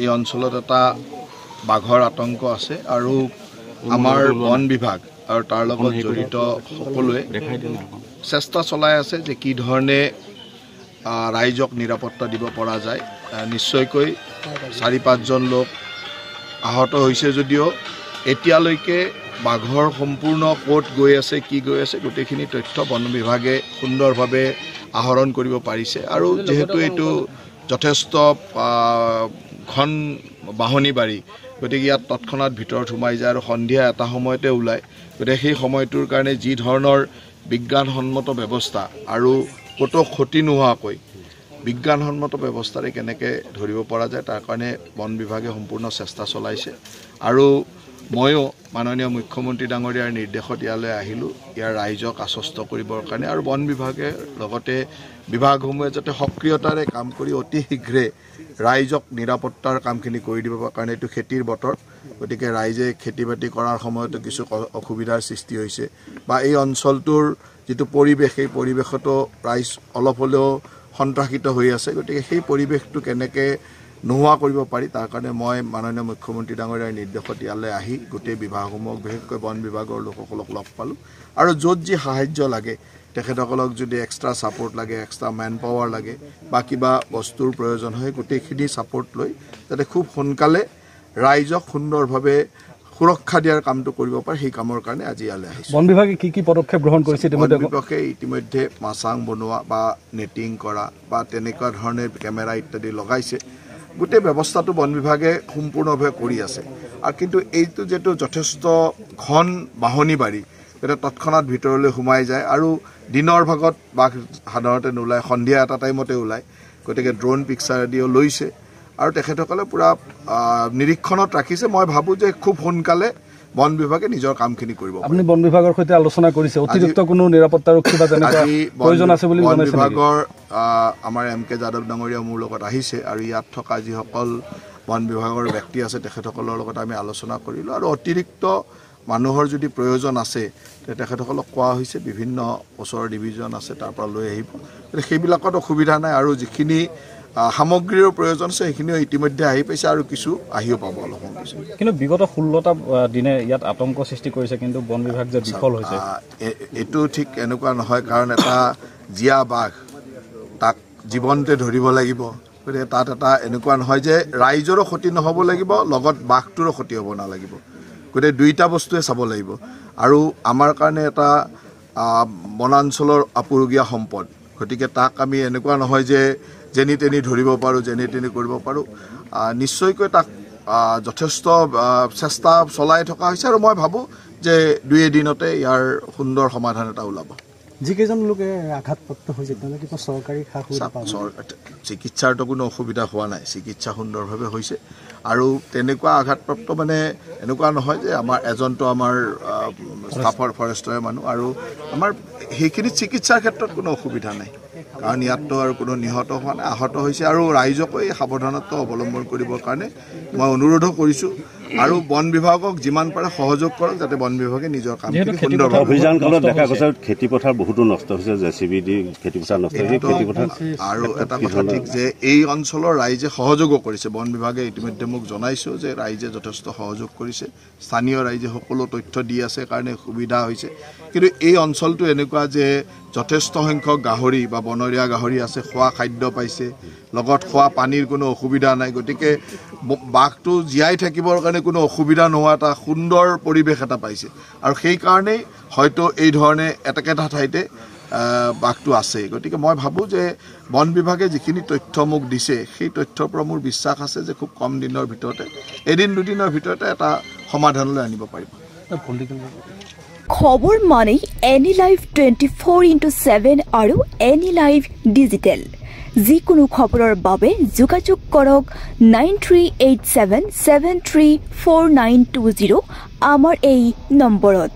এই অঞ্চলত এটা বাঘৰ আতংক আছে আৰু আমাৰ বন বিভাগ আৰু তাৰ লগত জড়িত সকলোৱে চেষ্টা চলাই আছে যে কি ধৰণে ৰাইজক নিৰাপত্তা দিব পৰা যায়। নিশ্চয়কৈ 4-5 জন লোক আহত হৈছে যদিও এতিয়ালৈকে বাঘৰ সম্পূৰ্ণ ক'ত গৈ আছে কি গৈ আছে গোটেইখিনি তথ্য বন বিভাগে সুন্দৰভাৱে আহৰণ কৰিব পাৰিছে। আৰু যেহেতু এইটো যথেষ্ট ঘন বাহনী বাৰী গতিকে ইয়াত তৎক্ষণাত ভিতৰত সোমাই যায় আৰু সন্ধিয়া এটা সময়তে ওলায়। গতিকে সেই সময়টোৰ কাৰণে যি ধৰণৰ বিজ্ঞানসন্মত ব্যৱস্থা আৰু ক'তো ক্ষতি নোহোৱাকৈ বিজ্ঞানসন্মত ব্যৱস্থাৰে কেনেকৈ ধৰিব পৰা যায় তাৰ কাৰণে বন বিভাগে সম্পূৰ্ণ চেষ্টা চলাইছে। আৰু ময়ো মাননীয় মুখ্যমন্ত্ৰী ডাঙৰীয়াৰ নিৰ্দেশত ইয়ালৈ আহিলোঁ ইয়াৰ ৰাইজক আশ্বস্ত কৰিবৰ কাৰণে। আৰু বন বিভাগে লগতে বিভাগসমূহে যাতে সক্ৰিয়তাৰে কাম কৰি অতি শীঘ্ৰে ৰাইজক নিৰাপত্তাৰ কামখিনি কৰি দিব কাৰণে। এইটো খেতিৰ বতৰ গতিকে ৰাইজে খেতি বাতি কৰাৰ সময়তো কিছু অসুবিধাৰ সৃষ্টি হৈছে বা এই অঞ্চলটোৰ যিটো পৰিৱেশ সেই পৰিৱেশতো ৰাইজ অলপ হ'লেও সন্ত্ৰাসিত হৈ আছে। গতিকে সেই পৰিৱেশটো কেনেকৈ নোহোৱা কৰিব পাৰি তাৰ কাৰণে মই মাননীয় মুখ্যমন্ত্ৰী ডাঙৰীয়াৰ নিৰ্দেশত ইয়ালৈ আহি গোটেই বিভাগসমূহক বিশেষকৈ বন বিভাগৰ লোকসকলক লগ পালোঁ। আৰু য'ত যি সাহায্য লাগে তেখেতসকলক যদি এক্সট্ৰা ছাপোৰ্ট লাগে এক্সট্ৰা মেন পাৱাৰ লাগে বা কিবা বস্তুৰ প্ৰয়োজন হয় গোটেইখিনি ছাপোৰ্ট লৈ যাতে খুব সোনকালে ৰাইজক সুন্দৰভাৱে সুৰক্ষা দিয়াৰ কামটো কৰিব পাৰে সেই কামৰ কাৰণে আজি ইয়ালৈ আহিছোঁ। বন বিভাগে কি পদক্ষেপ গ্ৰহণ কৰিছে? বন বিভাগে ইতিমধ্যে মাচাং বনোৱা বা নেটিং কৰা বা তেনেকুৱা ধৰণৰ কেমেৰা ইত্যাদি লগাইছে। গোটেই ব্যৱস্থাটো বন বিভাগে সম্পূৰ্ণভাৱে কৰি আছে। আৰু কিন্তু এইটো যিটো যথেষ্ট ঘন বাহনী বাৰী এটা তৎক্ষণাত ভিতৰলৈ সোমাই যায় আৰু দিনৰ ভাগত বাঘ সাধাৰণতে নোলায়, সন্ধিয়া এটা টাইমতে ওলায়। গতিকে ড্ৰোন পিকচাৰ দিও লৈছে আৰু তেখেতসকলে পুৰা নিৰীক্ষণত ৰাখিছে। মই ভাবোঁ যে খুব সোনকালে বন বিভাগে নিজৰ কামখিনি কৰিব। আপুনি বন বিভাগৰ সৈতে আলোচনা কৰিছে অতিৰিক্ত কোনো নিৰাপত্তাৰক্ষী বা তেনেকুৱা প্ৰয়োজন আছে বুলি বন বিভাগৰ আমাৰ MK যাদৱ ডাঙৰীয়া মোৰ লগত আহিছে আৰু ইয়াত থকা যিসকল বন বিভাগৰ ব্যক্তি আছে তেখেতসকলৰ লগত আমি আলোচনা কৰিলোঁ। আৰু অতিৰিক্ত মানুহৰ যদি প্ৰয়োজন আছে তেখেতসকলক কোৱা হৈছে বিভিন্ন ওচৰৰ ডিভিজন আছে তাৰ পৰা লৈ আহিব। সেইবিলাকত অসুবিধা নাই আৰু যিখিনি সামগ্ৰীৰ প্ৰয়োজন আছে সেইখিনিও ইতিমধ্যে আহি পাইছে আৰু কিছু আহিও পাব অলপ সময়। কিন্তু বিগত 16টা দিনে ইয়াত আতংক সৃষ্টি কৰিছে কিন্তু বন বিভাগ যে বিফল হৈছে এইটো ঠিক এনেকুৱা নহয়। কাৰণ এটা জীয়া বাঘ তাক জীৱনতে ধৰিব লাগিব। গতিকে তাত এটা এনেকুৱা নহয় যে ৰাইজৰো ক্ষতি নহ'ব লাগিব লগত বাঘটোৰো ক্ষতি হ'ব নালাগিব। গতিকে দুইটা বস্তুৱে চাব লাগিব। আৰু আমাৰ কাৰণে এটা বনাঞ্চলৰ আপুৰুগীয়া সম্পদ। গতিকে তাক আমি এনেকুৱা নহয় যে যেনি তেনি ধৰিব পাৰোঁ যেনি তেনি কৰিব পাৰোঁ। নিশ্চয়কৈ তাক যথেষ্ট চেষ্টা চলাই থকা হৈছে আৰু মই ভাবোঁ যে 2 এদিনতে ইয়াৰ সুন্দৰ সমাধান এটা ওলাব। যিকেইজন লোকে আঘাতপ্ৰাপ্ত হৈছে তেওঁলোকে চৰকাৰী চিকিৎসাৰতো কোনো অসুবিধা হোৱা নাই। চিকিৎসা সুন্দৰভাৱে হৈছে আৰু তেনেকুৱা আঘাতপ্ৰাপ্ত মানে এনেকুৱা নহয় যে আমাৰ এজনটো আমাৰ ষ্টাফৰ ফৰেষ্টৰে মানুহ আৰু আমাৰ সেইখিনি চিকিৎসাৰ ক্ষেত্ৰত কোনো অসুবিধা নাই। কাৰণ ইয়াততো আৰু কোনো নিহত হোৱা নাই, আহত হৈছে। আৰু ৰাইজকো এই সাৱধানতা অৱলম্বন কৰিবৰ কাৰণে মই অনুৰোধো কৰিছোঁ আৰু বন বিভাগক যিমান পাৰে সহযোগ কৰক যাতে বন বিভাগে নিজৰ কাম সুন্দৰভাৱে। অভিযান কালত দেখা গৈছে খেতিপথাৰ বহুতো নষ্ট হৈছে, JCB দি খেতিপথাৰ নষ্ট হৈছে। খেতিপথাৰ আৰু এটা কথা ঠিক যে এই অঞ্চলৰ ৰাইজে সহযোগো কৰিছে। বন বিভাগে ইতিমধ্যে মোক জনাইছোঁ যে ৰাইজে যথেষ্ট সহযোগ কৰিছে। স্থানীয় ৰাইজে সকলো তথ্য দি আছে কাৰণে সুবিধা হৈছে। কিন্তু এই অঞ্চলটো এনেকুৱা যে যথেষ্ট সংখ্যক গাহৰি বা বনৰীয়া গাহৰি আছে, খোৱা খাদ্য পাইছে, লগত খোৱা পানীৰ কোনো অসুবিধা নাই। গতিকে বাঘটো জীয়াই থাকিবৰ কাৰণে কোনো অসুবিধা নোহোৱা এটা সুন্দৰ পৰিৱেশ এটা পাইছে আৰু সেইকাৰণেই হয়তো এই ধৰণে একেটা ঠাইতে বাঘটো আছে। গতিকে মই ভাবোঁ যে বন বিভাগে যিখিনি তথ্য মোক দিছে সেই তথ্যৰ পৰা মোৰ বিশ্বাস আছে যে খুব কম দিনৰ ভিতৰতে এদিন দুদিনৰ ভিতৰতে এটা সমাধানলৈ আনিব পাৰিব। খবৰ মানে এনি লাইভ 24/7 আৰু এনি লাইভ ডিজিটেল। যিকোনো খবৰৰ বাবে যোগাযোগ কৰক 9387734920 আমাৰ এই নম্বৰত।